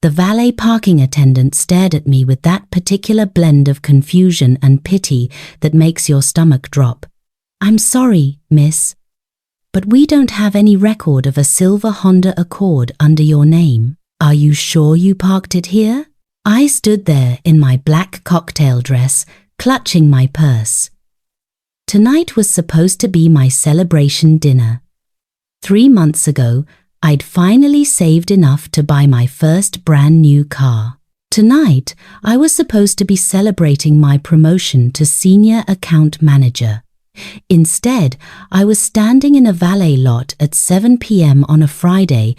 The valet parking attendant stared at me with that particular blend of confusion and pity that makes your stomach drop. "I'm sorry, miss, but we don't have any record of a silver Honda Accord under your name. Are you sure you parked it here?" I stood there in my black cocktail dress, clutching my purse. Tonight was supposed to be my celebration dinner. 3 months ago, I'd finally saved enough to buy my first brand new car. Tonight, I was supposed to be celebrating my promotion to senior account manager. Instead, I was standing in a valet lot at 7 p.m. on a Friday,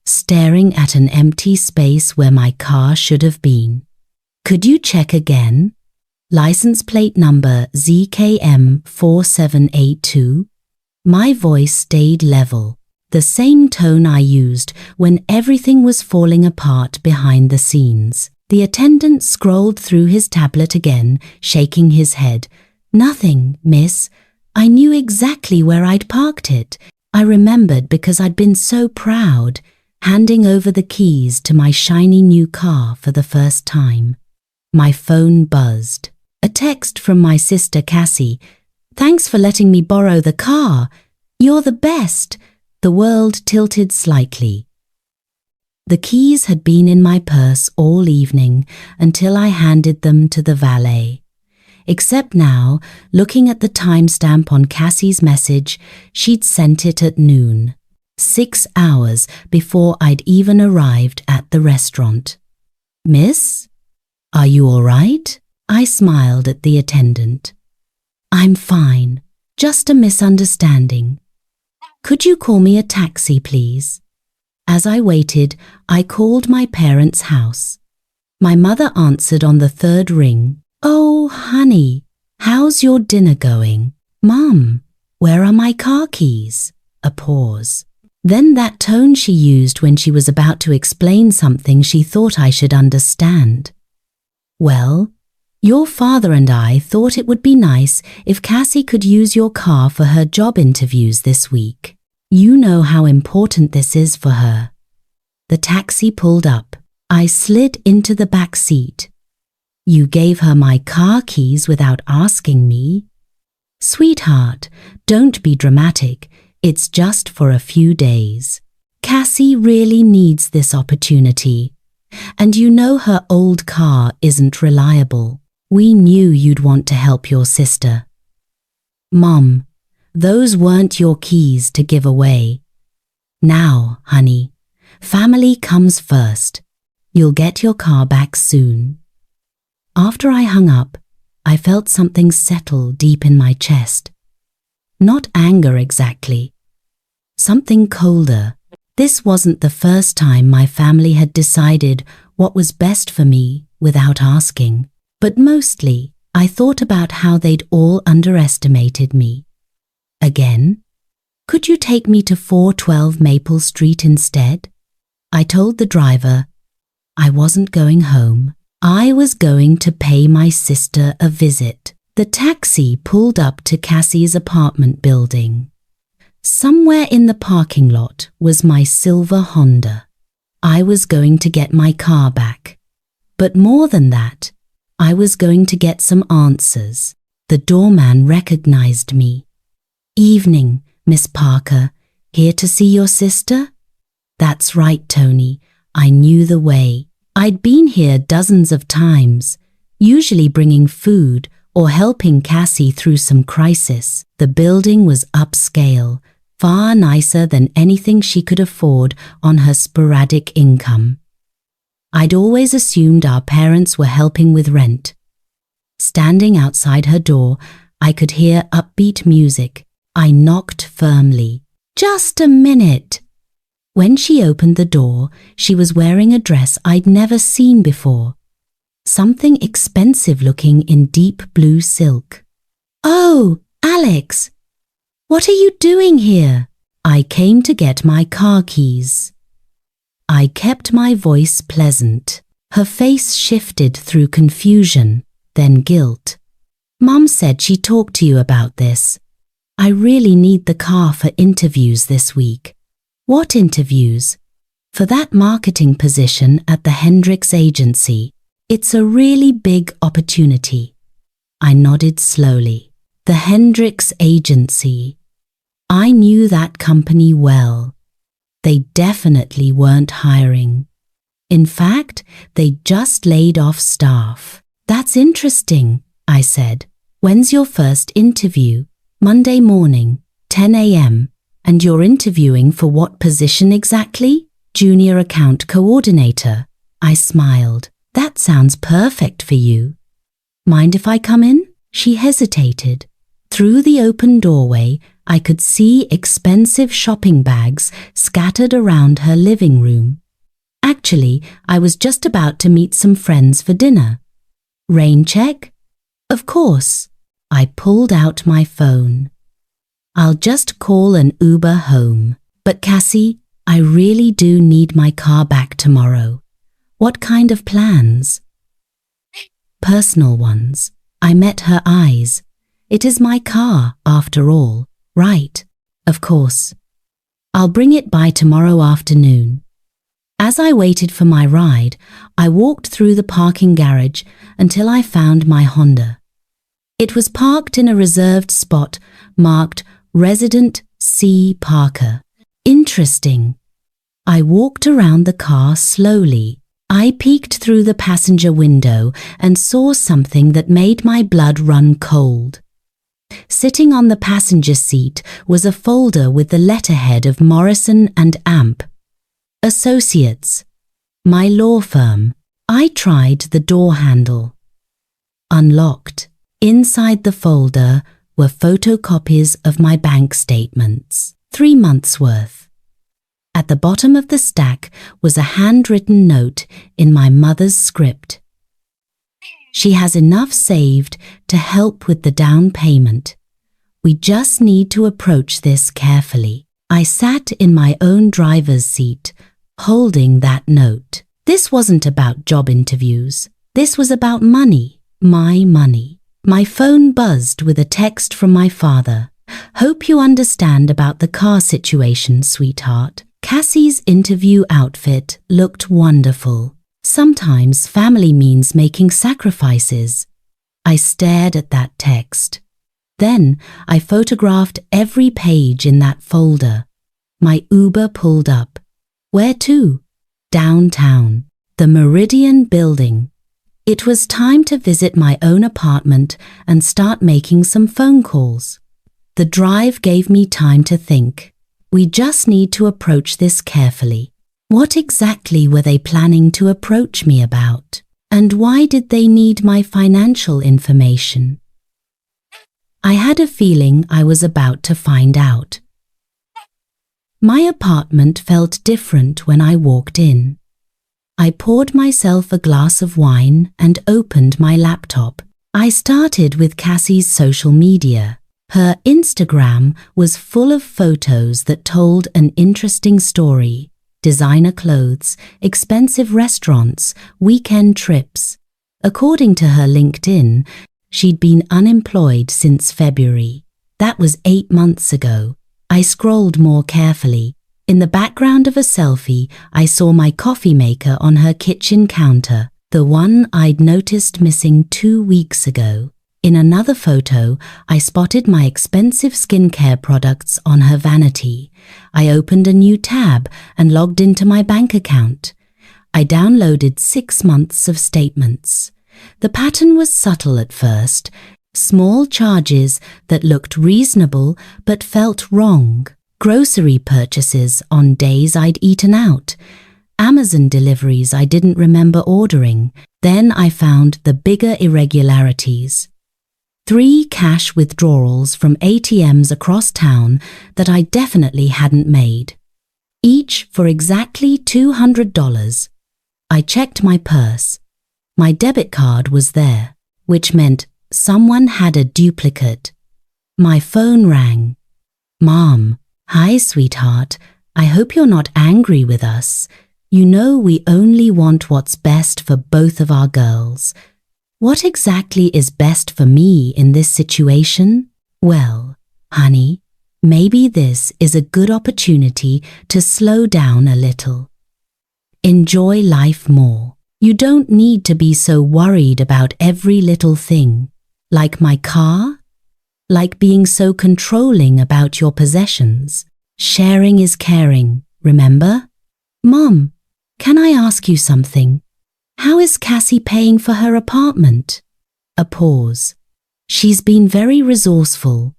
staring at an empty space where my car should have been. "Could you check again? License plate number ZKM 4782. My voice stayed level, the same tone I used when everything was falling apart behind the scenes. The attendant scrolled through his tablet again, shaking his head. "Nothing, miss. I knew exactly where I'd parked it. I remembered because I'd been so proud, handing over the keys to my shiny new car for the first time." My phone buzzed. A text from my sister Cassie. "Thanks for letting me borrow the car. You're the best." The world tilted slightly. The keys had been in my purse all evening until I handed them to the valet. Except now, looking at the timestamp on Cassie's message, she'd sent it at noon, 6 hours before I'd even arrived at the restaurant. "Miss, are you all right?" I smiled at the attendant. "I'm fine, just a misunderstanding. Could you call me a taxi, please?" As I waited, I called my parents' house. My mother answered on the 3rd ring. "Oh, honey, how's your dinner going?" "Mom, where are my car keys?" A pause. Then that tone she used when she was about to explain something she thought I should understand. "Well, your father and I thought it would be nice if Cassie could use your car for her job interviews this week. You know how important this is for her." The taxi pulled up. I slid into the back seat. "You gave her my car keys without asking me?" "Sweetheart, don't be dramatic. It's just for a few days. Cassie really needs this opportunity. And you know her old car isn't reliable. We knew you'd want to help your sister." "Mom, those weren't your keys to give away. Now, honey, family comes first. You'll get your car back soon." After I hung up, I felt something settle deep in my chest. Not anger exactly. Something colder. This wasn't the first time my family had decided what was best for me without asking. But mostly, I thought about how they'd all underestimated me. Again? "Could you take me to 412 Maple Street instead?" I told the driver I wasn't going home. I was going to pay my sister a visit. The taxi pulled up to Cassie's apartment building. Somewhere in the parking lot was my silver Honda. I was going to get my car back. But more than that, I was going to get some answers. The doorman recognized me. "Evening, Miss Parker. Here to see your sister?" "That's right, Tony. I knew the way. I'd been here dozens of times, usually bringing food or helping Cassie through some crisis. The building was upscale, far nicer than anything she could afford on her sporadic income. I'd always assumed our parents were helping with rent. Standing outside her door, I could hear upbeat music. I knocked firmly. "Just a minute." When she opened the door, she was wearing a dress I'd never seen before. Something expensive looking in deep blue silk. "Oh, Alex, what are you doing here?" "I came to get my car keys." I kept my voice pleasant. Her face shifted through confusion, then guilt. "Mom said she talked to you about this. I really need the car for interviews this week." "What interviews?" For that marketing position at the Hendricks agency. It's a really big opportunity. I nodded slowly. The Hendricks agency. I knew that company well. They definitely weren't hiring. In fact, they just laid off staff. That's interesting, I said. When's your first interview? Monday morning, 10 a.m. And you're interviewing for what position exactly? Junior account coordinator. I smiled. That sounds perfect for you. Mind if I come in? She hesitated. Through the open doorway, I could see expensive shopping bags scattered around her living room. Actually, I was just about to meet some friends for dinner. Rain check? Of course. I pulled out my phone. I'll just call an Uber home. But Cassie, I really do need my car back tomorrow. What kind of plans? Personal ones. I met her eyes. It is my car, after all. Right. Of course. I'll bring it by tomorrow afternoon. As I waited for my ride, I walked through the parking garage until I found my Honda. It was parked in a reserved spot marked Resident C. Parker. Interesting. I walked around the car slowly. I peeked through the passenger window and saw something that made my blood run cold. Sitting on the passenger seat was a folder with the letterhead of Morrison and Amp. Associates. My law firm. I tried the door handle. Unlocked. Inside the folder were photocopies of my bank statements. 3 months' worth. At the bottom of the stack was a handwritten note in my mother's script. She has enough saved to help with the down payment. We just need to approach this carefully. I sat in my own driver's seat, holding that note. This wasn't about job interviews. This was about money, my money. My phone buzzed with a text from my father. Hope you understand about the car situation, sweetheart. Cassie's interview outfit looked wonderful. Sometimes family means making sacrifices. I stared at that text. Then I photographed every page in that folder. My Uber pulled up. Where to? Downtown. The Meridian Building. It was time to visit my own apartment and start making some phone calls. The drive gave me time to think. We just need to approach this carefully. What exactly were they planning to approach me about? And why did they need my financial information? I had a feeling I was about to find out. My apartment felt different when I walked in. I poured myself a glass of wine and opened my laptop. I started with Cassie's social media. Her Instagram was full of photos that told an interesting story. Designer clothes, expensive restaurants, weekend trips. According to her LinkedIn, she'd been unemployed since February. That was 8 months ago. I scrolled more carefully. In the background of a selfie, I saw my coffee maker on her kitchen counter, the one I'd noticed missing 2 weeks ago. In another photo, I spotted my expensive skincare products on her vanity. I opened a new tab and logged into my bank account. I downloaded 6 months of statements. The pattern was subtle at first. Small charges that looked reasonable but felt wrong. Grocery purchases on days I'd eaten out. Amazon deliveries I didn't remember ordering. Then I found the bigger irregularities. 3 cash withdrawals from ATMs across town that I definitely hadn't made. Each for exactly $200. I checked my purse. My debit card was there, which meant someone had a duplicate. My phone rang. Mom, hi sweetheart, I hope you're not angry with us. You know we only want what's best for both of our girls. What exactly is best for me in this situation? Well, honey, maybe this is a good opportunity to slow down a little. Enjoy life more. You don't need to be so worried about every little thing. Like my car? Like being so controlling about your possessions. Sharing is caring, remember? Mom, can I ask you something? How is Cassie paying for her apartment? A pause. She's been very resourceful,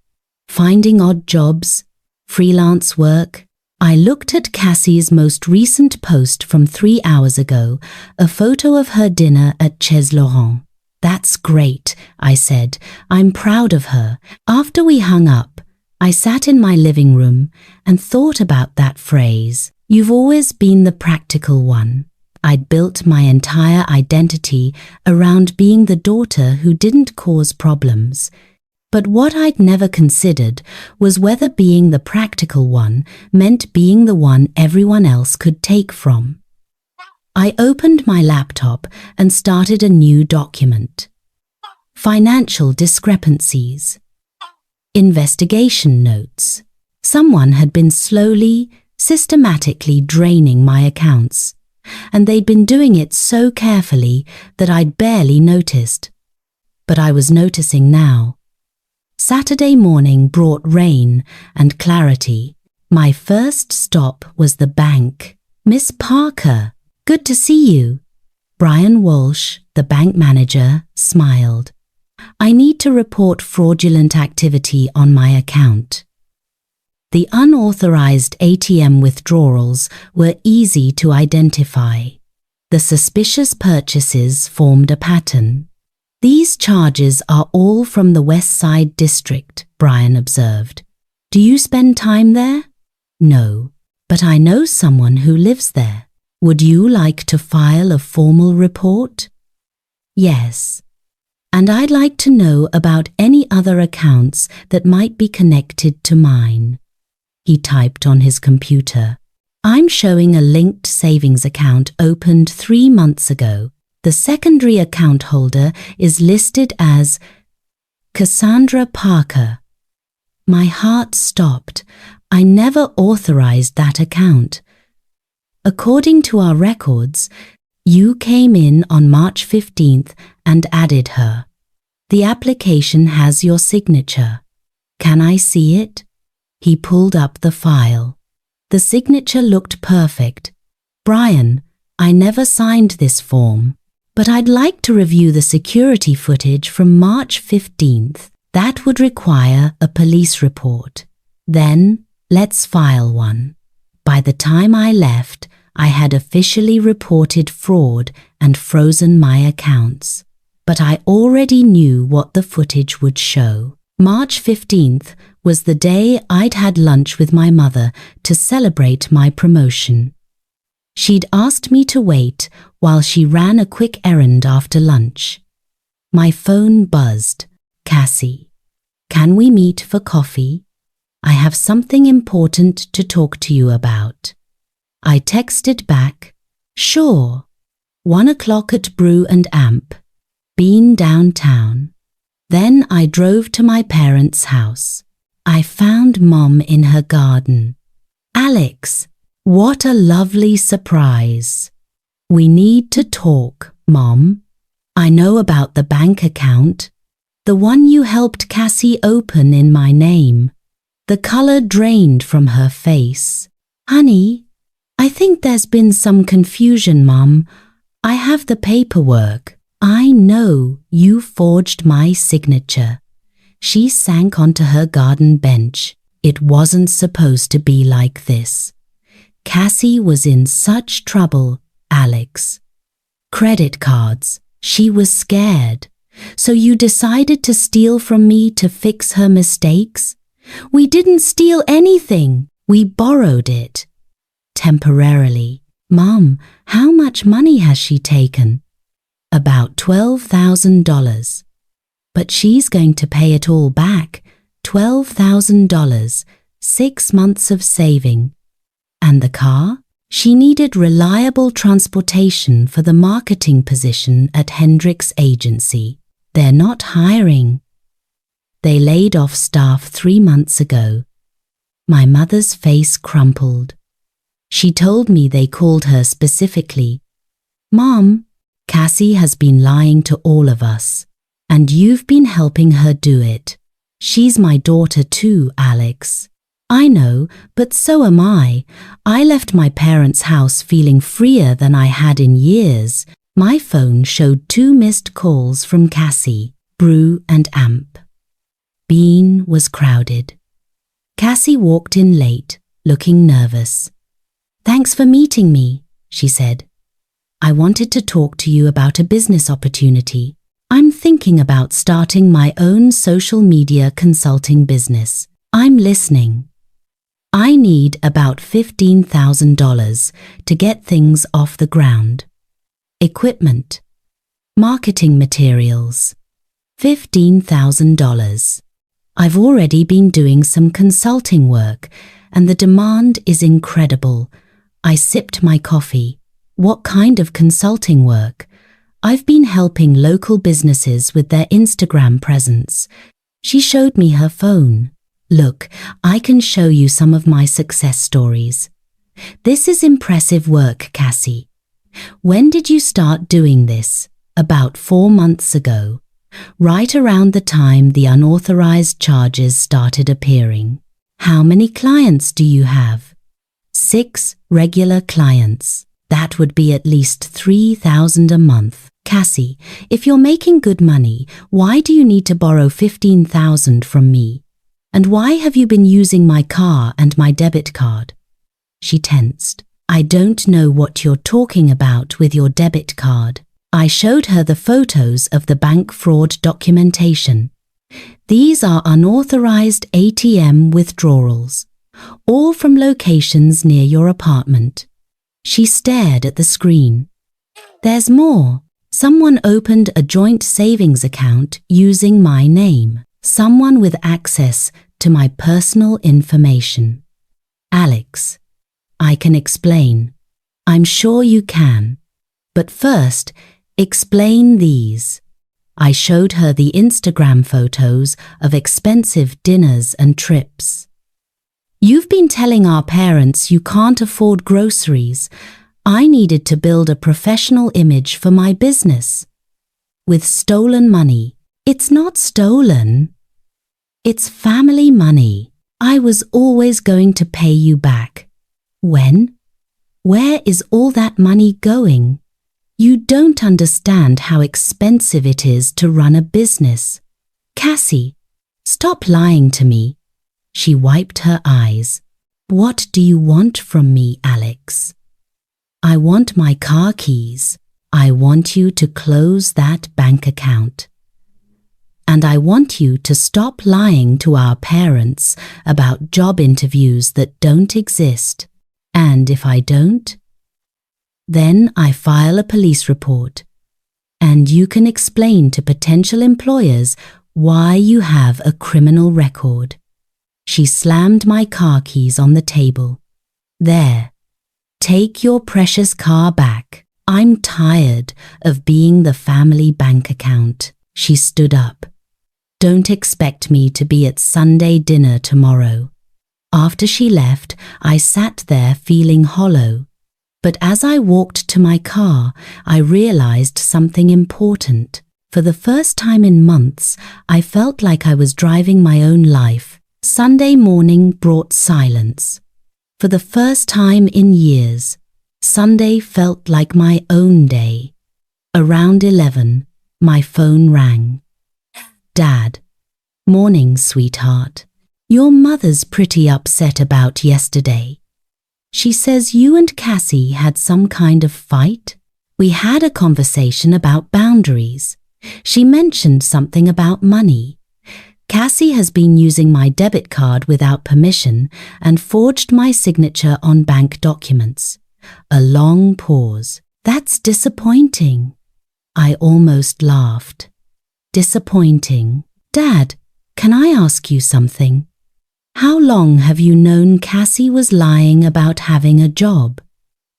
finding odd jobs, freelance work. I looked at Cassie's most recent post from 3 hours ago, a photo of her dinner at Chez Laurent. That's great, I said. I'm proud of her. After we hung up, I sat in my living room and thought about that phrase. You've always been the practical one. I'd built my entire identity around being the daughter who didn't cause problems. But what I'd never considered was whether being the practical one meant being the one everyone else could take from. I opened my laptop and started a new document. Financial discrepancies. Investigation notes. Someone had been slowly, systematically draining my accounts, and they'd been doing it so carefully that I'd barely noticed. But I was noticing now. Saturday morning brought rain and clarity. My first stop was the bank. Miss Parker, good to see you. Brian Walsh, the bank manager, smiled. I need to report fraudulent activity on my account. The unauthorized ATM withdrawals were easy to identify. The suspicious purchases formed a pattern. These charges are all from the West Side District, Brian observed. Do you spend time there? No, but I know someone who lives there. Would you like to file a formal report? Yes. And I'd like to know about any other accounts that might be connected to mine. He typed on his computer. I'm showing a linked savings account opened 3 months ago. The secondary account holder is listed as Cassandra Parker. My heart stopped. I never authorized that account. According to our records, you came in on March 15th and added her. The application has your signature. Can I see it? He pulled up the file. The signature looked perfect. Brian, I never signed this form, but I'd like to review the security footage from March 15th. That would require a police report. Then, let's file one. By the time I left, I had officially reported fraud and frozen my accounts. But I already knew what the footage would show. March 15th was the day I'd had lunch with my mother to celebrate my promotion. She'd asked me to wait while she ran a quick errand after lunch. My phone buzzed. Cassie, can we meet for coffee? I have something important to talk to you about. I texted back, sure. 1 o'clock at Brew and Amp. Been downtown. Then I drove to my parents' house. I found Mom in her garden. Alex, what a lovely surprise. We need to talk, Mom. I know about the bank account. The one you helped Cassie open in my name. The color drained from her face. Honey, I think there's been some confusion, Mom. I have the paperwork. I know you forged my signature. She sank onto her garden bench. It wasn't supposed to be like this. Cassie was in such trouble, Alex. Credit cards. She was scared. So you decided to steal from me to fix her mistakes? We didn't steal anything. We borrowed it. Temporarily. Mom, how much money has she taken? About $12,000. But she's going to pay it all back. $12,000, 6 months of saving. And the car? She needed reliable transportation for the marketing position at Hendrick's agency. They're not hiring. They laid off staff 3 months ago. My mother's face crumpled. She told me they called her specifically. Mom, Cassie has been lying to all of us, and you've been helping her do it. She's my daughter too, Alex. I know, but so am I. I left my parents' house feeling freer than I had in years. My phone showed 2 missed calls from Cassie, Brew and Amp. Bean was crowded. Cassie walked in late, looking nervous. Thanks for meeting me, she said. I wanted to talk to you about a business opportunity. I'm thinking about starting my own social media consulting business. I'm listening. I need about $15,000 to get things off the ground. Equipment. Marketing materials. $15,000. I've already been doing some consulting work, and the demand is incredible. I sipped my coffee. What kind of consulting work? I've been helping local businesses with their Instagram presence. She showed me her phone. Look, I can show you some of my success stories. This is impressive work, Cassie. When did you start doing this? About 4 months ago, right around the time the unauthorized charges started appearing. How many clients do you have? 6 regular clients. That would be at least $3,000 a month. Cassie, if you're making good money, why do you need to borrow $15,000 from me? And why have you been using my car and my debit card? She tensed. I don't know what you're talking about with your debit card. I showed her the photos of the bank fraud documentation. These are unauthorized ATM withdrawals, all from locations near your apartment. She stared at the screen. There's more. Someone opened a joint savings account using my name. Someone with access to my personal information. Alex, I can explain. I'm sure you can. But first, explain these. I showed her the Instagram photos of expensive dinners and trips. You've been telling our parents you can't afford groceries. I needed to build a professional image for my business. With stolen money. It's not stolen. It's family money. I was always going to pay you back. When? Where is all that money going? You don't understand how expensive it is to run a business. Cassie, stop lying to me. She wiped her eyes. What do you want from me, Alex? I want my car keys. I want you to close that bank account. And I want you to stop lying to our parents about job interviews that don't exist. And if I don't, then I file a police report. And you can explain to potential employers why you have a criminal record. She slammed my car keys on the table. There, take your precious car back. I'm tired of being the family bank account. She stood up. Don't expect me to be at Sunday dinner tomorrow. After she left, I sat there feeling hollow. But as I walked to my car, I realized something important. For the first time in months, I felt like I was driving my own life. Sunday morning brought silence. For the first time in years, Sunday felt like my own day. Around 11, my phone rang. Dad. Morning, sweetheart. Your mother's pretty upset about yesterday. She says you and Cassie had some kind of fight. We had a conversation about boundaries. She mentioned something about money. Cassie has been using my debit card without permission and forged my signature on bank documents. A long pause. That's disappointing. I almost laughed. Disappointing. Dad, can I ask you something? How long have you known Cassie was lying about having a job?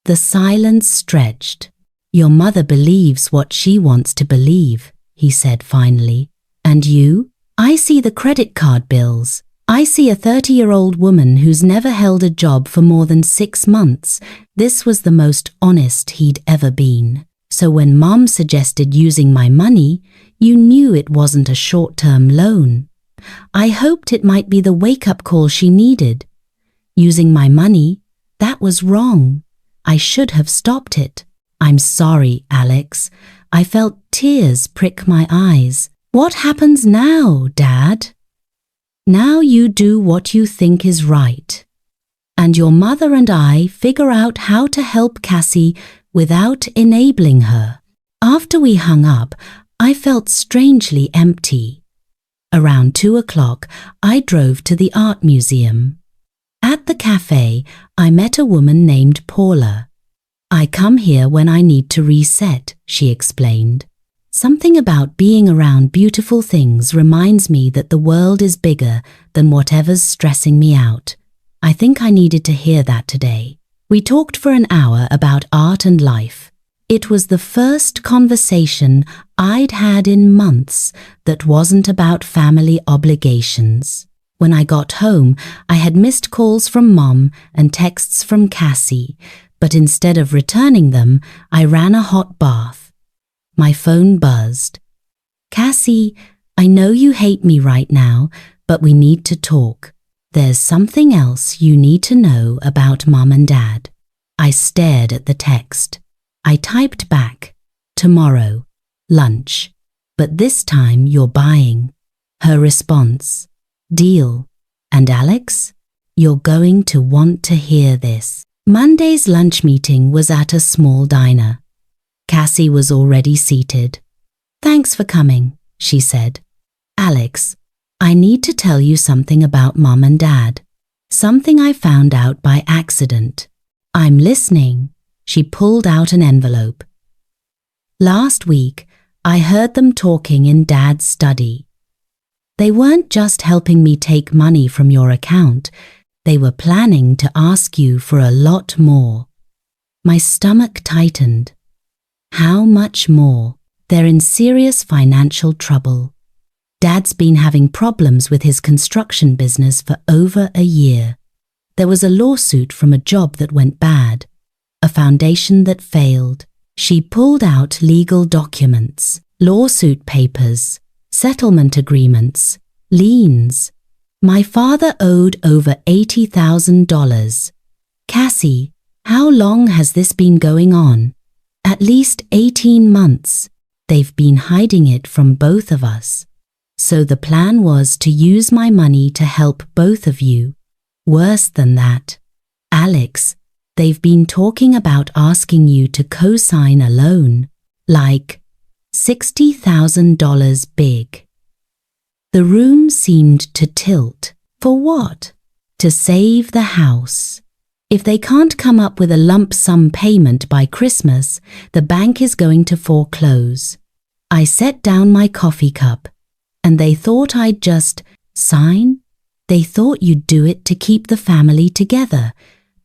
The silence stretched. Your mother believes what she wants to believe, he said finally. And you? I see the credit card bills. I see a 30-year-old woman who's never held a job for more than 6 months. This was the most honest he'd ever been. So when Mom suggested using my money, you knew it wasn't a short-term loan. I hoped it might be the wake-up call she needed. Using my money, that was wrong. I should have stopped it. I'm sorry, Alex. I felt tears prick my eyes. What happens now, Dad? Now you do what you think is right. And your mother and I figure out how to help Cassie without enabling her. After we hung up, I felt strangely empty. Around 2 o'clock, I drove to the art museum. At the cafe, I met a woman named Paula. I come here when I need to reset, she explained. Something about being around beautiful things reminds me that the world is bigger than whatever's stressing me out. I think I needed to hear that today. We talked for an hour about art and life. It was the first conversation I'd had in months that wasn't about family obligations. When I got home, I had missed calls from Mom and texts from Cassie, but instead of returning them, I ran a hot bath. My phone buzzed. Cassie, I know you hate me right now, but we need to talk. There's something else you need to know about Mom and Dad. I stared at the text. I typed back, tomorrow, lunch, but this time you're buying. Her response, deal. And Alex, you're going to want to hear this. Monday's lunch meeting was at a small diner. Cassie was already seated. Thanks for coming, she said. Alex, I need to tell you something about Mom and Dad. Something I found out by accident. I'm listening. She pulled out an envelope. Last week, I heard them talking in Dad's study. They weren't just helping me take money from your account. They were planning to ask you for a lot more. My stomach tightened. How much more? They're in serious financial trouble. Dad's been having problems with his construction business for over a year. There was a lawsuit from a job that went bad, a foundation that failed. She pulled out legal documents, lawsuit papers, settlement agreements, liens. My father owed over $80,000. Cassie, how long has this been going on? At least 18 months. They've been hiding it from both of us. So the plan was to use my money to help both of you. Worse than that, Alex, they've been talking about asking you to co-sign a loan, like $60,000 big. The room seemed to tilt. For what? To save the house. If they can't come up with a lump sum payment by Christmas, the bank is going to foreclose. I set down my coffee cup, and they thought I'd just sign. They thought you'd do it to keep the family together.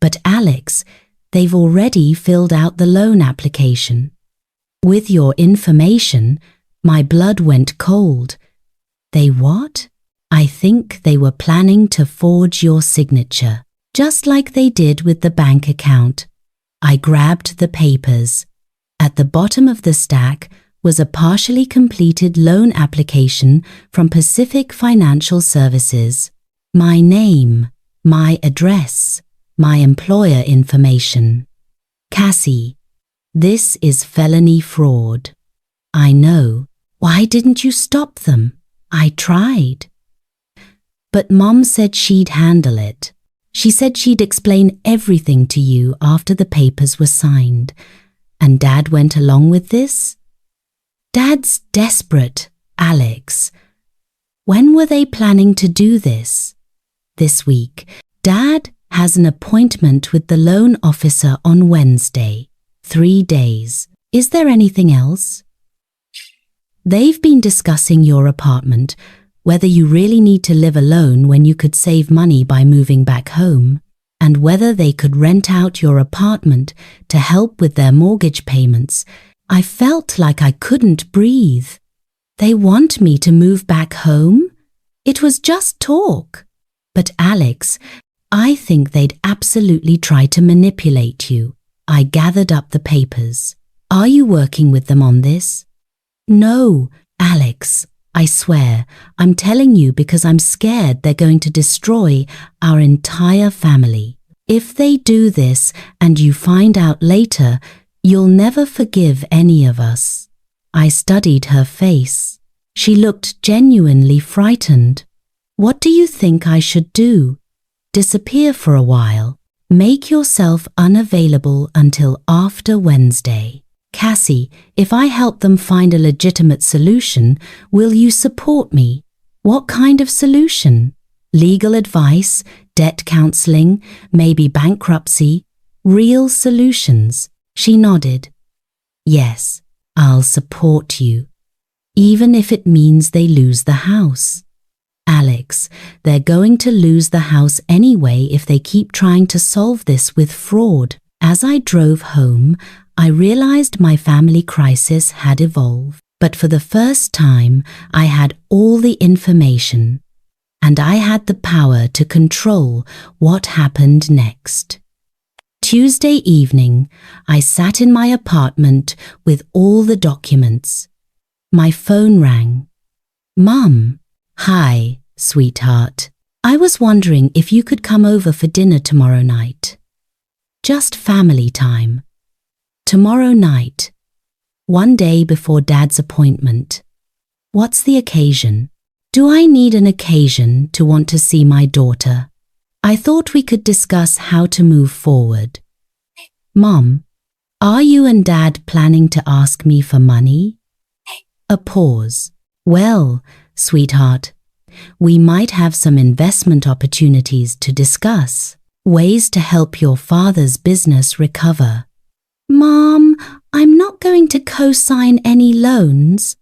But Alex, they've already filled out the loan application. With your information, my blood went cold. They what? I think they were planning to forge your signature. Just like they did with the bank account. I grabbed the papers. At the bottom of the stack was a partially completed loan application from Pacific Financial Services. My name, my address, my employer information. Cassie, this is felony fraud. I know. Why didn't you stop them? I tried. But Mom said she'd handle it. She said she'd explain everything to you after the papers were signed. And Dad went along with this? Dad's desperate, Alex. When were they planning to do this? This week. Dad has an appointment with the loan officer on Wednesday. 3 days. Is there anything else? They've been discussing your apartment, whether you really need to live alone when you could save money by moving back home, and whether they could rent out your apartment to help with their mortgage payments. I felt like I couldn't breathe. They want me to move back home? It was just talk. But Alex, I think they'd absolutely try to manipulate you. I gathered up the papers. Are you working with them on this? No, Alex, I swear, I'm telling you because I'm scared they're going to destroy our entire family. If they do this and you find out later, you'll never forgive any of us. I studied her face. She looked genuinely frightened. What do you think I should do? Disappear for a while. Make yourself unavailable until after Wednesday. Cassie, if I help them find a legitimate solution, will you support me? What kind of solution? Legal advice, debt counseling, maybe bankruptcy, real solutions. She nodded. Yes, I'll support you, even if it means they lose the house. Alex, they're going to lose the house anyway if they keep trying to solve this with fraud. As I drove home, I realized my family crisis had evolved. But for the first time, I had all the information, and I had the power to control what happened next. Tuesday evening, I sat in my apartment with all the documents. My phone rang. Mum. Hi, sweetheart. I was wondering if you could come over for dinner tomorrow night. Just family time. Tomorrow night. One day before Dad's appointment. What's the occasion? Do I need an occasion to want to see my daughter? I thought we could discuss how to move forward. Mom, are you and Dad planning to ask me for money? A pause. Well, sweetheart, we might have some investment opportunities to discuss, ways to help your father's business recover. Mom, I'm not going to co-sign any loans.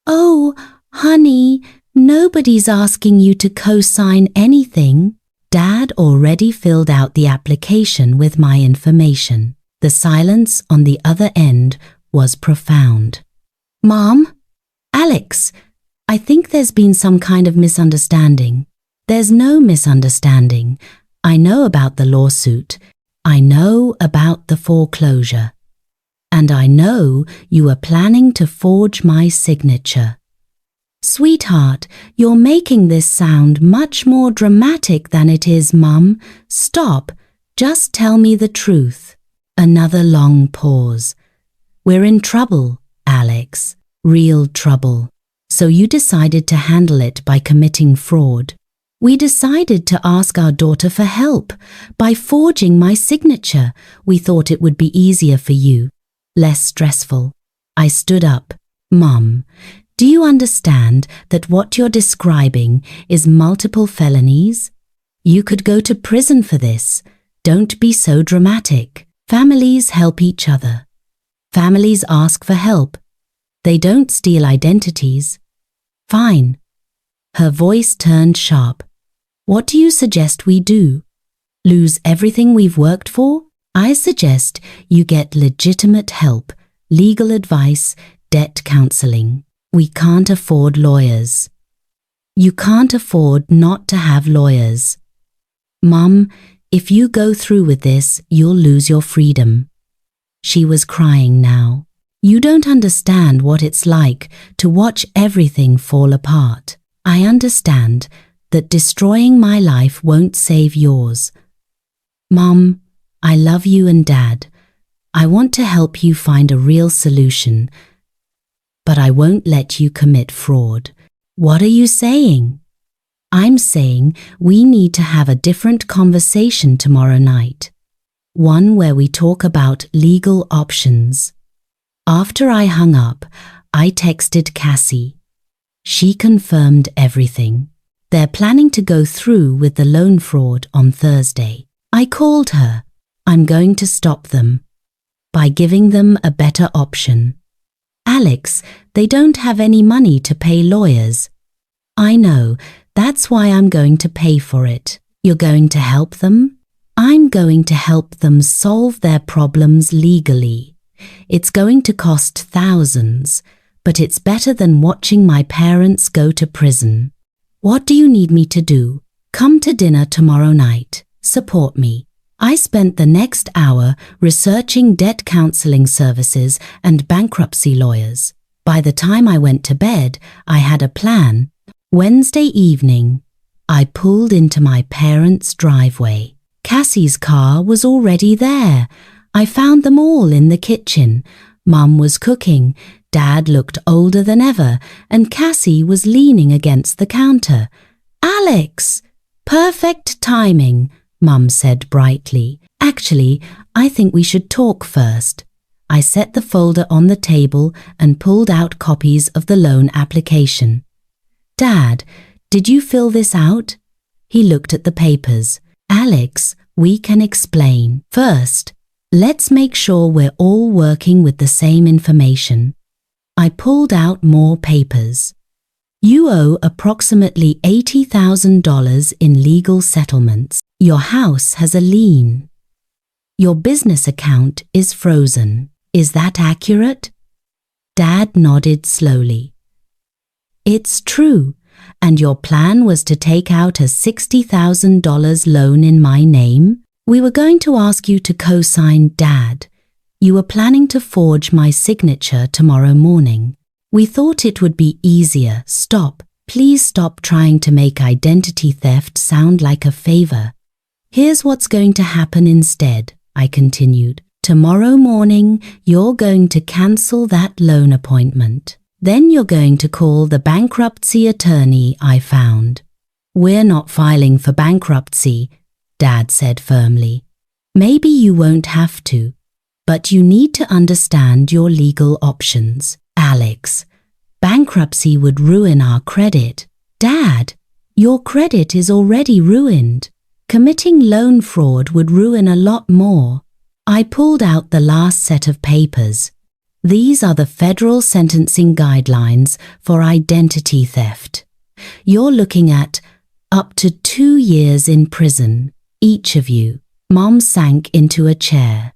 Oh, honey, nobody's asking you to co-sign anything. Dad already filled out the application with my information. The silence on the other end was profound. Mom? Alex, I think there's been some kind of misunderstanding. There's no misunderstanding. I know about the lawsuit. I know about the foreclosure. And I know you are planning to forge my signature. Sweetheart, you're making this sound much more dramatic than it is, Mum. Stop. Just tell me the truth. Another long pause. We're in trouble, Alex. Real trouble. So you decided to handle it by committing fraud. We decided to ask our daughter for help. By forging my signature, we thought it would be easier for you, less stressful. I stood up. Mum, do you understand that what you're describing is multiple felonies? You could go to prison for this. Don't be so dramatic. Families help each other. Families ask for help. They don't steal identities. Fine. Her voice turned sharp. What do you suggest we do? Lose everything we've worked for? I suggest you get legitimate help, legal advice, debt counseling. We can't afford lawyers. You can't afford not to have lawyers. Mum, if you go through with this, you'll lose your freedom. She was crying now. You don't understand what it's like to watch everything fall apart. I understand that destroying my life won't save yours. Mum, I love you and Dad. I want to help you find a real solution, but I won't let you commit fraud. What are you saying? I'm saying we need to have a different conversation tomorrow night. One where we talk about legal options. After I hung up, I texted Cassie. She confirmed everything. They're planning to go through with the loan fraud on Thursday. I called her. I'm going to stop them by giving them a better option. Alex, they don't have any money to pay lawyers. I know, that's why I'm going to pay for it. You're going to help them? I'm going to help them solve their problems legally. It's going to cost thousands, but it's better than watching my parents go to prison. What do you need me to do? Come to dinner tomorrow night. Support me. I spent the next hour researching debt counseling services and bankruptcy lawyers. By the time I went to bed, I had a plan. Wednesday evening, I pulled into my parents' driveway. Cassie's car was already there. I found them all in the kitchen. Mum was cooking, Dad looked older than ever, and Cassie was leaning against the counter. "Alex! Perfect timing," Mum said brightly. "Actually, I think we should talk first." I set the folder on the table and pulled out copies of the loan application. "Dad, did you fill this out?" He looked at the papers. "Alex, we can explain. First, let's make sure we're all working with the same information." I pulled out more papers. "You owe approximately $80,000 in legal settlements. Your house has a lien. Your business account is frozen. Is that accurate?" Dad nodded slowly. "It's true, and your plan was to take out a $60,000 loan in my name? We were going to ask you to co-sign, Dad. You were planning to forge my signature tomorrow morning. We thought it would be easier." "Stop. Please stop trying to make identity theft sound like a favor. Here's what's going to happen instead," I continued. "Tomorrow morning, you're going to cancel that loan appointment. Then you're going to call the bankruptcy attorney I found." "We're not filing for bankruptcy," Dad said firmly. "Maybe you won't have to, but you need to understand your legal options." "Alex, bankruptcy would ruin our credit." "Dad, your credit is already ruined. Committing loan fraud would ruin a lot more." I pulled out the last set of papers. "These are the federal sentencing guidelines for identity theft. You're looking at up to 2 years in prison, each of you." Mom sank into a chair.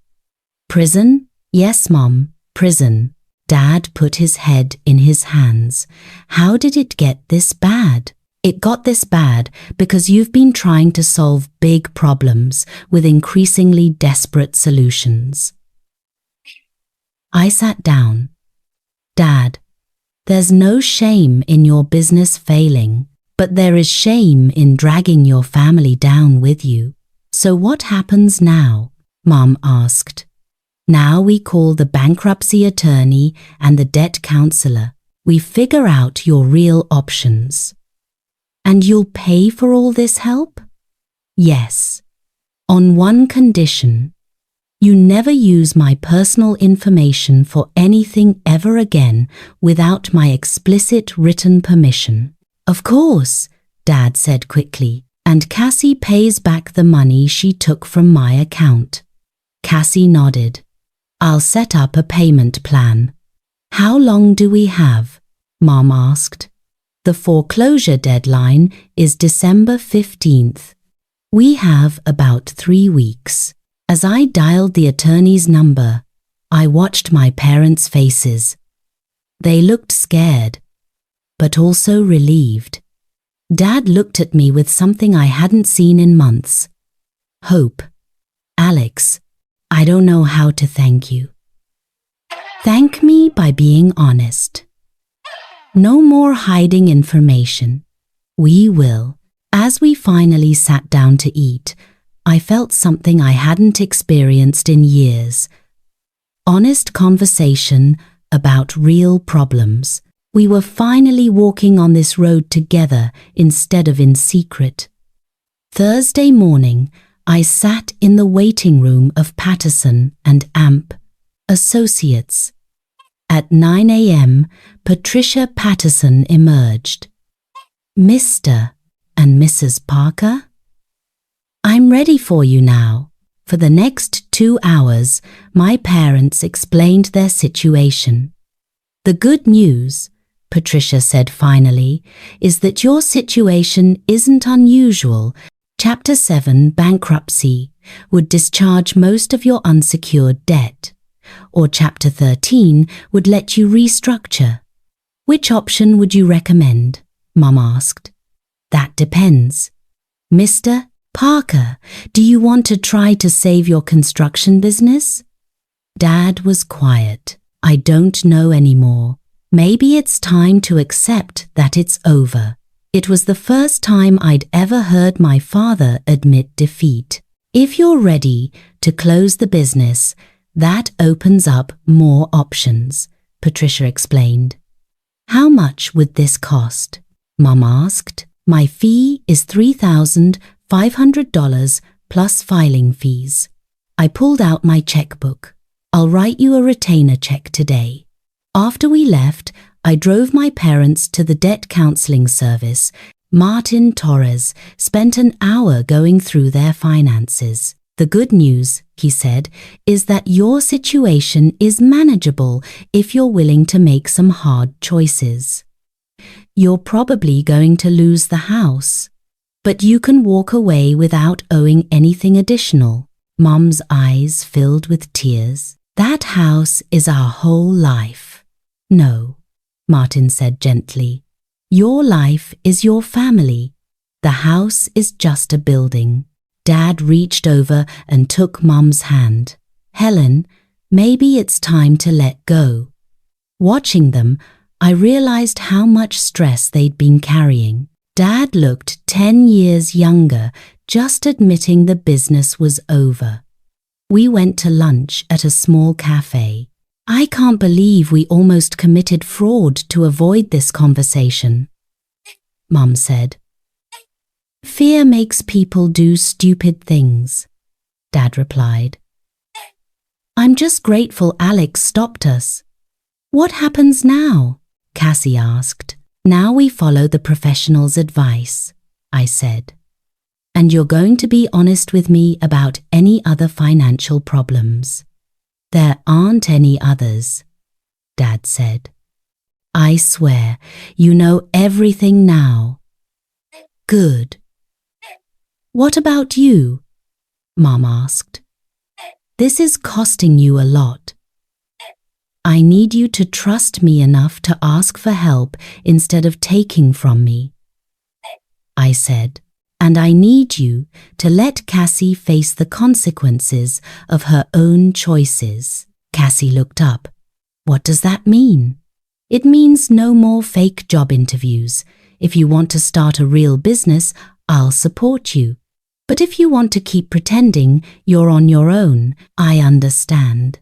"Prison? Yes, Mom, prison." Dad put his head in his hands. "How did it get this bad?" "It got this bad because you've been trying to solve big problems with increasingly desperate solutions." I sat down. "Dad, there's no shame in your business failing, but there is shame in dragging your family down with you. So what happens now?" Mom asked. "Now we call the bankruptcy attorney and the debt counselor. We figure out your real options." "And you'll pay for all this help?" "Yes, on one condition. You never use my personal information for anything ever again without my explicit written permission." "Of course," Dad said quickly, "and Cassie pays back the money she took from my account." Cassie nodded. "I'll set up a payment plan." "How long do we have?" Mom asked. "The foreclosure deadline is December 15th. We have about 3 weeks. As I dialed the attorney's number, I watched my parents' faces. They looked scared, but also relieved. Dad looked at me with something I hadn't seen in months. "Hope. Alex, I don't know how to thank you." "Thank me by being honest. No more hiding information. We will." As we finally sat down to eat, I felt something I hadn't experienced in years. Honest conversation about real problems. We were finally walking on this road together instead of in secret. Thursday morning, I sat in the waiting room of Patterson and Amp Associates. At 9 a.m., Patricia Patterson emerged. "Mr. and Mrs. Parker? I'm ready for you now." For the next 2 hours, my parents explained their situation. "The good news," Patricia said finally, "is that your situation isn't unusual. Chapter 7 bankruptcy would discharge most of your unsecured debt, or Chapter 13 would let you restructure. Which option would you recommend?" Mum asked. "That depends. Mr. Parker, do you want to try to save your construction business? Dad was quiet. I don't know anymore. Maybe it's time to accept that it's over. It was the first time I'd ever heard my father admit defeat. If you're ready to close the business, that opens up more options, Patricia explained. How much would this cost? Mom asked. My fee is $3,500 plus filing fees. I pulled out my checkbook. I'll write you a retainer check today. After we left, I drove my parents to the debt counseling service. Martin Torres spent an hour going through their finances. The good news, he said, is that your situation is manageable if you're willing to make some hard choices. You're probably going to lose the house, but you can walk away without owing anything additional. Mom's eyes filled with tears. That house is our whole life. No, Martin said gently. Your life is your family. The house is just a building. Dad reached over and took Mom's hand. Helen, maybe it's time to let go. Watching them, I realized how much stress they'd been carrying. Dad looked 10 years younger, just admitting the business was over. We went to lunch at a small cafe. I can't believe we almost committed fraud to avoid this conversation, Mom said. Fear makes people do stupid things, Dad replied. I'm just grateful Alex stopped us. What happens now? Cassie asked. Now we follow the professional's advice, I said. And you're going to be honest with me about any other financial problems. There aren't any others, Dad said. I swear, you know everything now. Good. What about you? Mom asked. This is costing you a lot. I need you to trust me enough to ask for help instead of taking from me, I said, and I need you to let Cassie face the consequences of her own choices. Cassie looked up. What does that mean? It means no more fake job interviews. If you want to start a real business, I'll support you. But if you want to keep pretending you're on your own, I understand.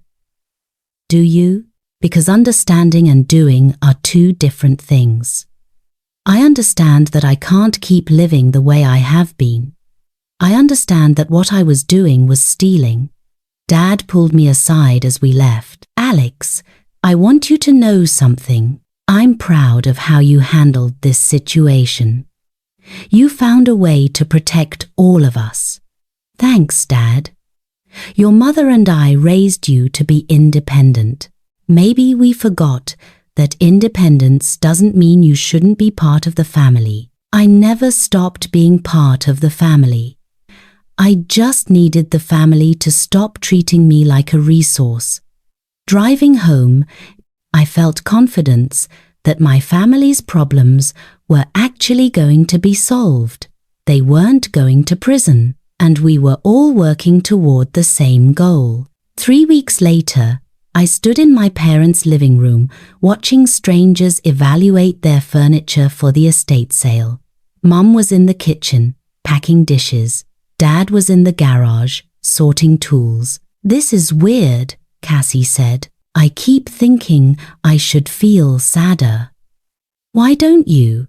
Do you? Because understanding and doing are two different things. I understand that I can't keep living the way I have been. I understand that what I was doing was stealing. Dad pulled me aside as we left. Alex, I want you to know something. I'm proud of how you handled this situation. You found a way to protect all of us. Thanks, Dad. Your mother and I raised you to be independent. Maybe we forgot that independence doesn't mean you shouldn't be part of the family. I never stopped being part of the family. I just needed the family to stop treating me like a resource. Driving home, I felt confidence that my family's problems were actually going to be solved. They weren't going to prison, and we were all working toward the same goal. 3 weeks later, I stood in my parents' living room watching strangers evaluate their furniture for the estate sale. Mom was in the kitchen, packing dishes. Dad was in the garage, sorting tools. This is weird, Cassie said. I keep thinking I should feel sadder. Why don't you?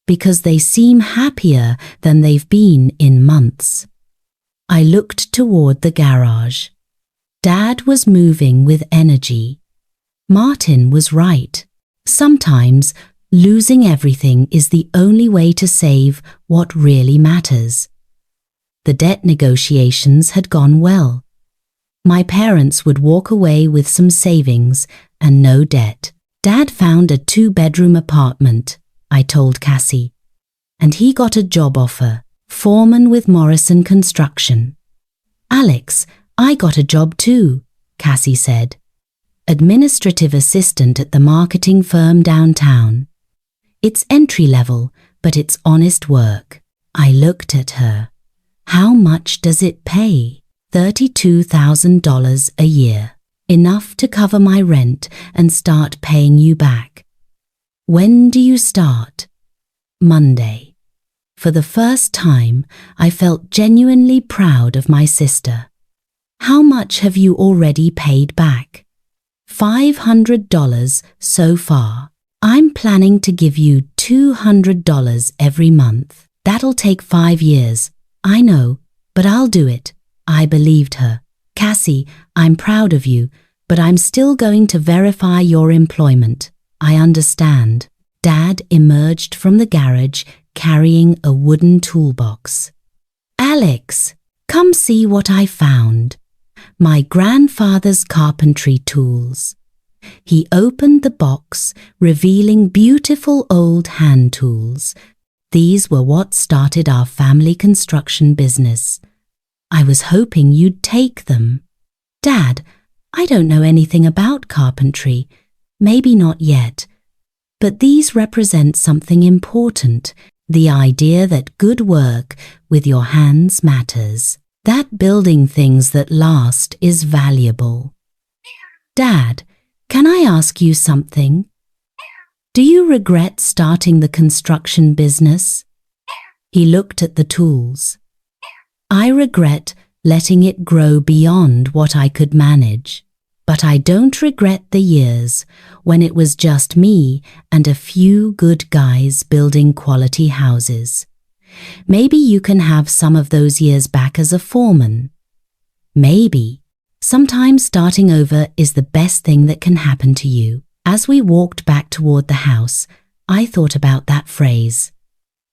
Because they seem happier than they've been in months. I looked toward the garage. Dad was moving with energy. Martin was right. Sometimes losing everything is the only way to save what really matters. The debt negotiations had gone well. My parents would walk away with some savings and no debt. Dad found a 2-bedroom apartment, I told Cassie, and he got a job offer, foreman with Morrison Construction. Alex, I got a job too, Cassie said. Administrative assistant at the marketing firm downtown. It's entry level, but it's honest work. I looked at her. How much does it pay? $32,000 a year. Enough to cover my rent and start paying you back. When do you start? Monday. For the first time, I felt genuinely proud of my sister. How much have you already paid back? $500 so far. I'm planning to give you $200 every month. That'll take 5 years. I know, but I'll do it. I believed her. Cassie, I'm proud of you, but I'm still going to verify your employment. I understand. Dad emerged from the garage carrying a wooden toolbox. Alex, come see what I found. My grandfather's carpentry tools. He opened the box, revealing beautiful old hand tools. These were what started our family construction business. I was hoping you'd take them. Dad, I don't know anything about carpentry. Maybe not yet. But these represent something important, the idea that good work with your hands matters, that building things that last is valuable. Dad, can I ask you something? Do you regret starting the construction business? He looked at the tools. I regret letting it grow beyond what I could manage. But I don't regret the years when it was just me and a few good guys building quality houses. Maybe you can have some of those years back as a foreman. Maybe. Sometimes starting over is the best thing that can happen to you. As we walked back toward the house, I thought about that phrase.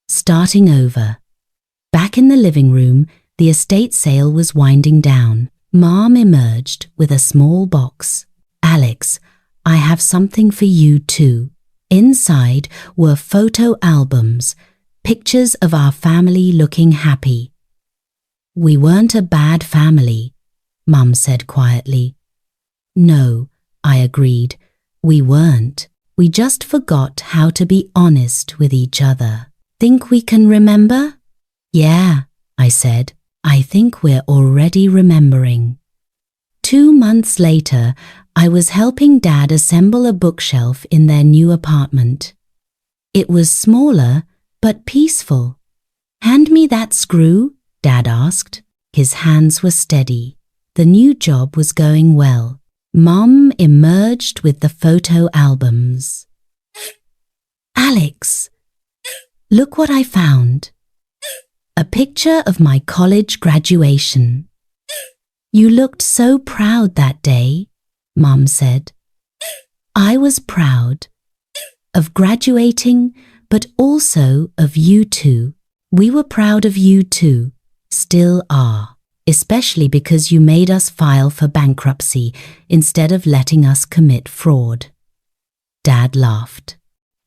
Starting over. Back in the living room, the estate sale was winding down. Mom emerged with a small box. Alex, I have something for you too. Inside were photo albums, pictures of our family looking happy. We weren't a bad family, Mum said quietly. No, I agreed. We weren't. We just forgot how to be honest with each other. Think we can remember? Yeah, I said. I think we're already remembering. 2 months later, I was helping Dad assemble a bookshelf in their new apartment. It was smaller, but peaceful. Hand me that screw, Dad asked. His hands were steady. The new job was going well. Mom emerged with the photo albums. Alex, look what I found. A picture of my college graduation. You looked so proud that day, Mom said. I was proud of graduating, but also of you two. We were proud of you too, still are, especially because you made us file for bankruptcy instead of letting us commit fraud. Dad laughed.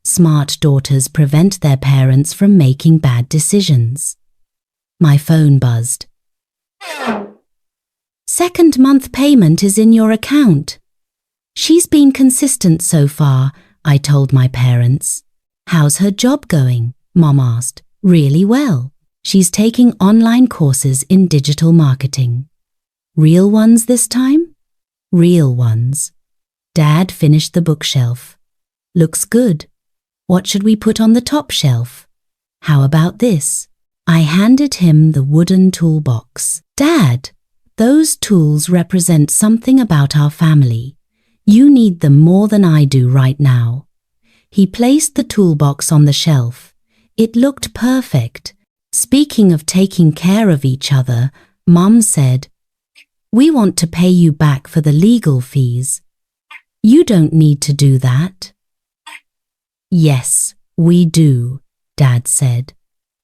Smart daughters prevent their parents from making bad decisions. My phone buzzed. Second month payment is in your account. She's been consistent so far, I told my parents. How's her job going? Mom asked. Really well. She's taking online courses in digital marketing. Real ones this time? Real ones. Dad finished the bookshelf. Looks good. What should we put on the top shelf? How about this? I handed him the wooden toolbox. Dad, those tools represent something about our family. You need them more than I do right now. He placed the toolbox on the shelf. It looked perfect. Speaking of taking care of each other, Mom said, We want to pay you back for the legal fees. You don't need to do that. Yes, we do, Dad said.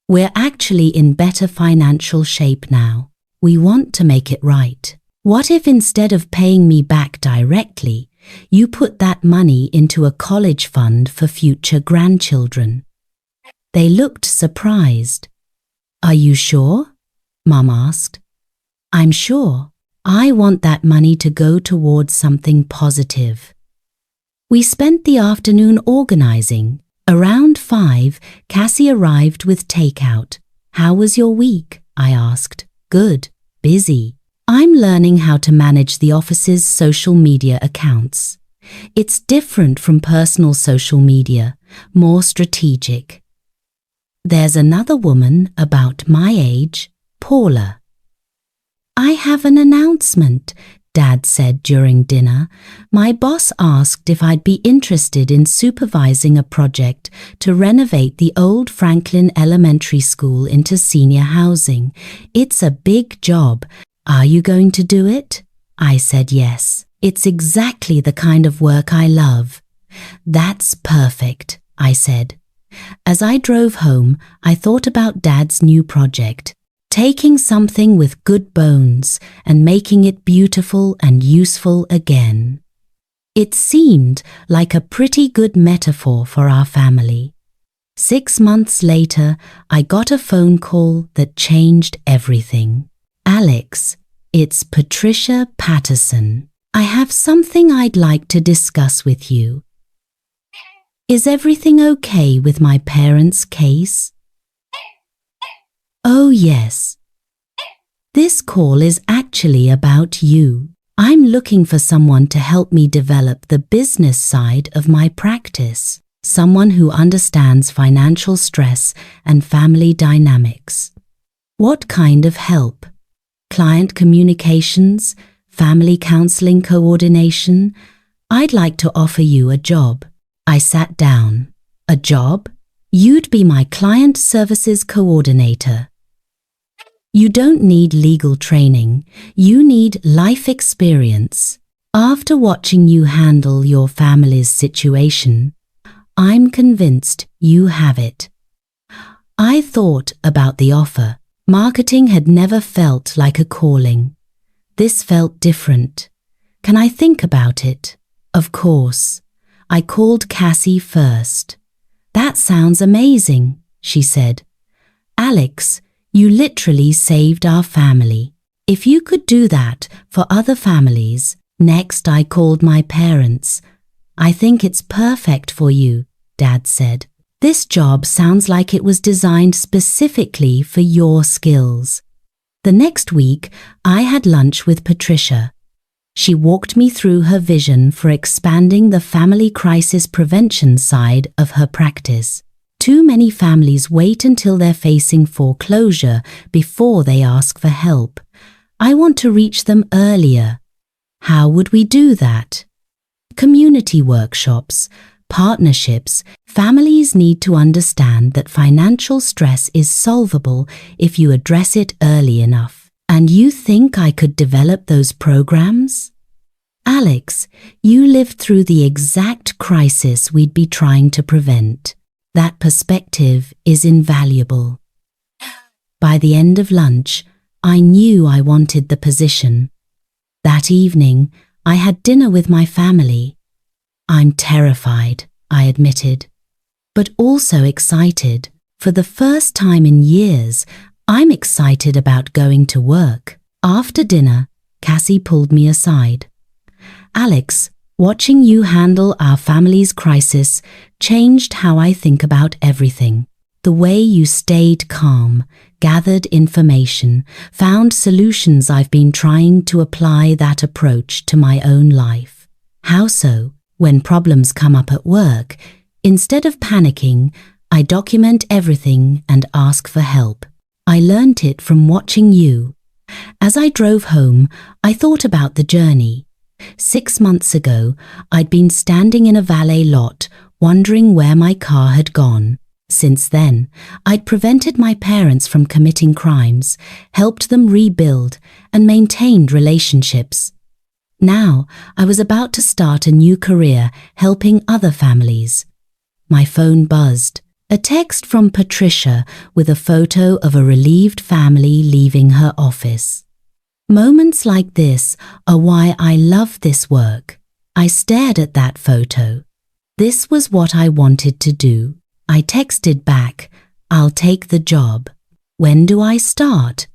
We're actually in better financial shape now. We want to make it right. What if instead of paying me back directly, you put that money into a college fund for future grandchildren? They looked surprised. Are you sure? Mum asked. I'm sure. I want that money to go towards something positive. We spent the afternoon organizing. Around 5, Cassie arrived with takeout. How was your week? I asked. Good. Busy. I'm learning how to manage the office's social media accounts. It's different from personal social media, more strategic. There's another woman about my age, Paula. I have an announcement, Dad said during dinner. My boss asked if I'd be interested in supervising a project to renovate the old Franklin Elementary School into senior housing. It's a big job. Are you going to do it? I said yes. It's exactly the kind of work I love. That's perfect, I said. As I drove home, I thought about Dad's new project. Taking something with good bones and making it beautiful and useful again. It seemed like a pretty good metaphor for our family. 6 months later, I got a phone call that changed everything. Alex, it's Patricia Patterson. I have something I'd like to discuss with you. Is everything okay with my parents' case? Oh yes. This call is actually about you. I'm looking for someone to help me develop the business side of my practice. Someone who understands financial stress and family dynamics. What kind of help? Client communications, family counseling coordination? I'd like to offer you a job. I sat down. A job? You'd be my client services coordinator. You don't need legal training, you need life experience. After watching you handle your family's situation, I'm convinced you have it. I thought about the offer. Marketing had never felt like a calling. This felt different. Can I think about it? Of course. I called Cassie first. That sounds amazing, she said. Alex, you literally saved our family. If you could do that for other families. Next, I called my parents. I think it's perfect for you, Dad said. This job sounds like it was designed specifically for your skills. The next week, I had lunch with Patricia. She walked me through her vision for expanding the family crisis prevention side of her practice. Too many families wait until they're facing foreclosure before they ask for help. I want to reach them earlier. How would we do that? Community workshops, partnerships. Families need to understand that financial stress is solvable if you address it early enough. And you think I could develop those programs? Alex, you lived through the exact crisis we'd be trying to prevent. That perspective is invaluable. By the end of lunch, I knew I wanted the position. That evening, I had dinner with my family. I'm terrified, I admitted, but also excited. For the first time in years, I'm excited about going to work. After dinner, Cassie pulled me aside. Alex, watching you handle our family's crisis changed how I think about everything. The way you stayed calm, gathered information, found solutions. I've been trying to apply that approach to my own life. How so? When problems come up at work, instead of panicking, I document everything and ask for help. I learnt it from watching you. As I drove home, I thought about the journey. 6 months ago, I'd been standing in a valet lot, wondering where my car had gone. Since then, I'd prevented my parents from committing crimes, helped them rebuild, and maintained relationships. Now, I was about to start a new career helping other families. My phone buzzed. A text from Patricia with a photo of a relieved family leaving her office. Moments like this are why I love this work. I stared at that photo. This was what I wanted to do. I texted back, I'll take the job. When do I start?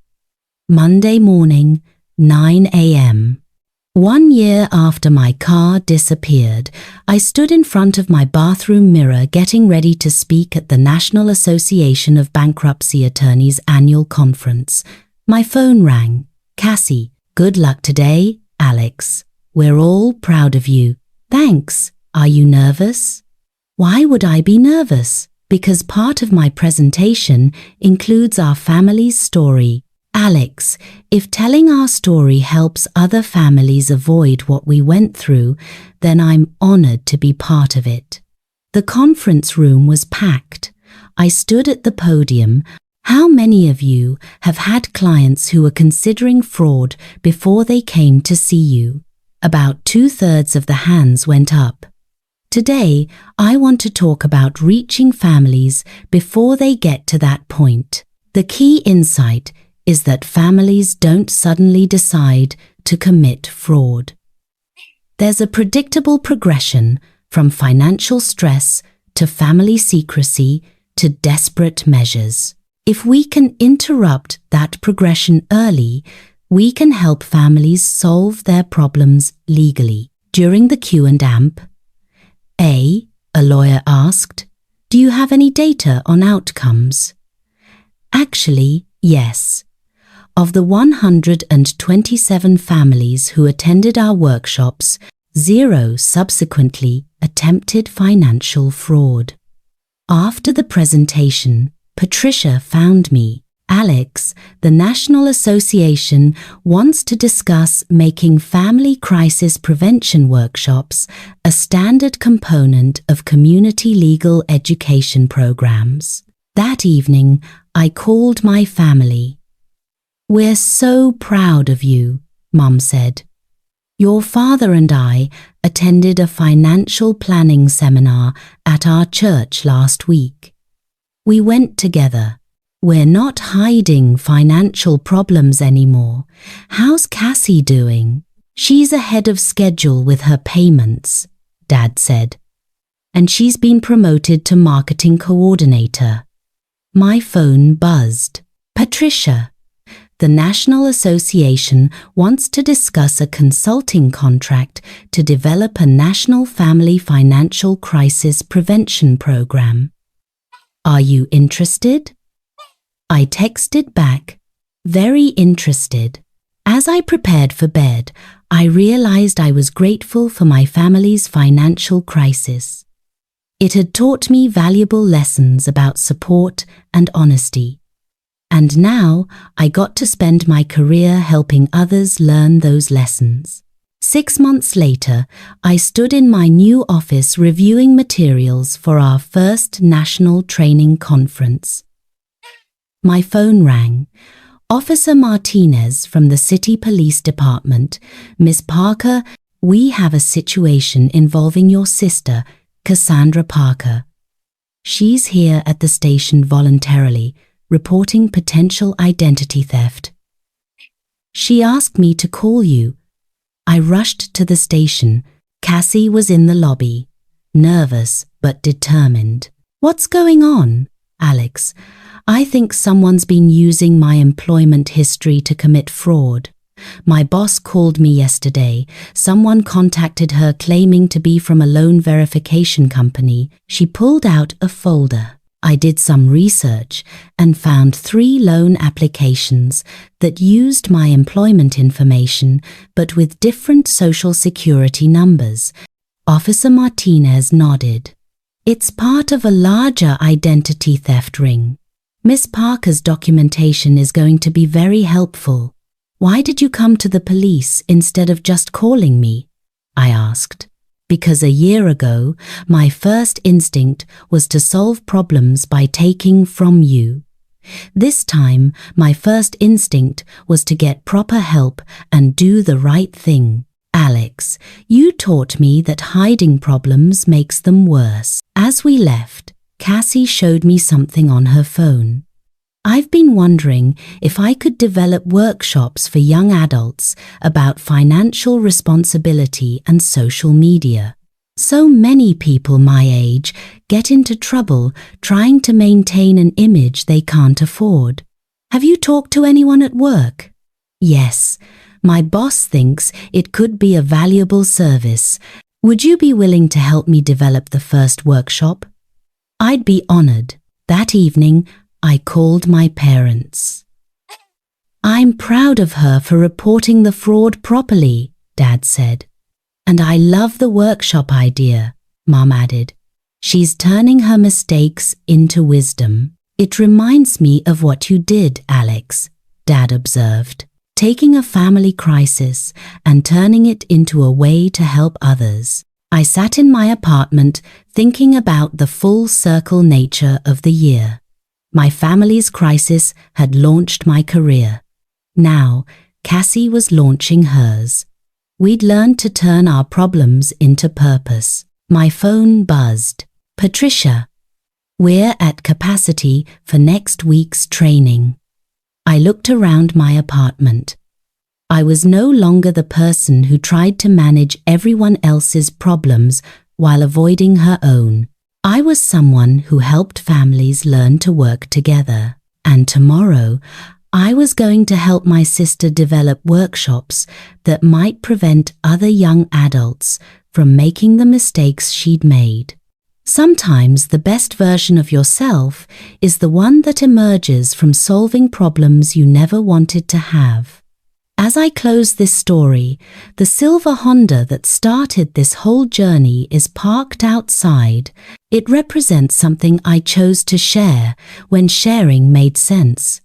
Monday morning, 9 a.m. 1 year after my car disappeared, I stood in front of my bathroom mirror getting ready to speak at the National Association of Bankruptcy Attorneys annual conference. My phone rang. "Cassie, good luck today, Alex. We're all proud of you." "Thanks. Are you nervous?" "Why would I be nervous?" "Because part of my presentation includes our family's story. Alex, if telling our story helps other families avoid what we went through, then I'm honored to be part of it." The conference room was packed. I stood at the podium. How many of you have had clients who were considering fraud before they came to see you? About 2/3 of the hands went up. Today, I want to talk about reaching families before they get to that point. The key insight is that families don't suddenly decide to commit fraud. There's a predictable progression from financial stress to family secrecy to desperate measures. If we can interrupt that progression early, we can help families solve their problems legally. During the Q&A, a lawyer asked, "Do you have any data on outcomes?" Actually, yes. Of the 127 families who attended our workshops, 0 subsequently attempted financial fraud. After the presentation, Patricia found me. "Alex, the National Association wants to discuss making family crisis prevention workshops a standard component of community legal education programs." That evening, I called my family. "We're so proud of you," Mum said. "Your father and I attended a financial planning seminar at our church last week. We went together. We're not hiding financial problems anymore. How's Cassie doing?" "She's ahead of schedule with her payments," Dad said. "And she's been promoted to marketing coordinator." My phone buzzed. "Patricia, the National Association wants to discuss a consulting contract to develop a national family financial crisis prevention program. Are you interested?" I texted back, "Very interested." As I prepared for bed, I realized I was grateful for my family's financial crisis. It had taught me valuable lessons about support and honesty. And now I got to spend my career helping others learn those lessons. 6 months later, I stood in my new office reviewing materials for our first national training conference. My phone rang. "Officer Martinez from the City Police Department. Miss Parker, we have a situation involving your sister, Cassandra Parker. She's here at the station voluntarily, reporting potential identity theft. She asked me to call you." I rushed to the station. Cassie was in the lobby, nervous but determined. "What's going on, Alex? I think someone's been using my employment history to commit fraud. My boss called me yesterday. Someone contacted her claiming to be from a loan verification company. She pulled out a folder. I did some research and found 3 loan applications that used my employment information but with different social security numbers." Officer Martinez nodded. "It's part of a larger identity theft ring. Miss Parker's documentation is going to be very helpful. Why did you come to the police instead of just calling me?" I asked. "Because a year ago, my first instinct was to solve problems by taking from you. This time, my first instinct was to get proper help and do the right thing. Alex, you taught me that hiding problems makes them worse." As we left, Cassie showed me something on her phone. "I've been wondering if I could develop workshops for young adults about financial responsibility and social media. So many people my age get into trouble trying to maintain an image they can't afford. Have you talked to anyone at work?" "Yes, My boss thinks it could be a valuable service. Would you be willing to help me develop the first workshop? I'd be honored. That evening, I called my parents. I'm proud of her for reporting the fraud properly, Dad said. And I love the workshop idea, Mom added. She's turning her mistakes into wisdom. It reminds me of what you did, Alex, Dad observed, taking a family crisis and turning it into a way to help others. I sat in my apartment thinking about the full circle nature of the year. My family's crisis had launched my career. Now, Cassie was launching hers. We'd learned to turn our problems into purpose. My phone buzzed. Patricia, we're at capacity for next week's training. I looked around my apartment. I was no longer the person who tried to manage everyone else's problems while avoiding her own. I was someone who helped families learn to work together. And tomorrow, I was going to help my sister develop workshops that might prevent other young adults from making the mistakes she'd made. Sometimes the best version of yourself is the one that emerges from solving problems you never wanted to have. As I close this story, the silver Honda that started this whole journey is parked outside. It represents something I chose to share when sharing made sense,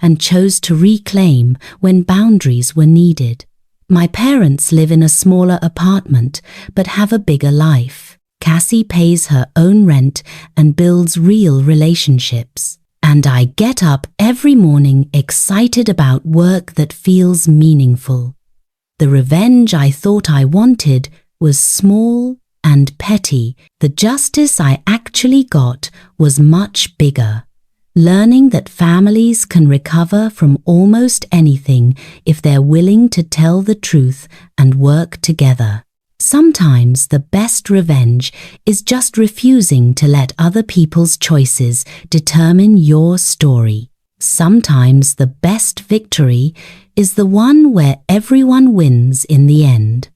and chose to reclaim when boundaries were needed. My parents live in a smaller apartment but have a bigger life. Cassie pays her own rent and builds real relationships. And I get up every morning excited about work that feels meaningful. The revenge I thought I wanted was small and petty. The justice I actually got was much bigger. Learning that families can recover from almost anything if they're willing to tell the truth and work together. Sometimes the best revenge is just refusing to let other people's choices determine your story. Sometimes the best victory is the one where everyone wins in the end.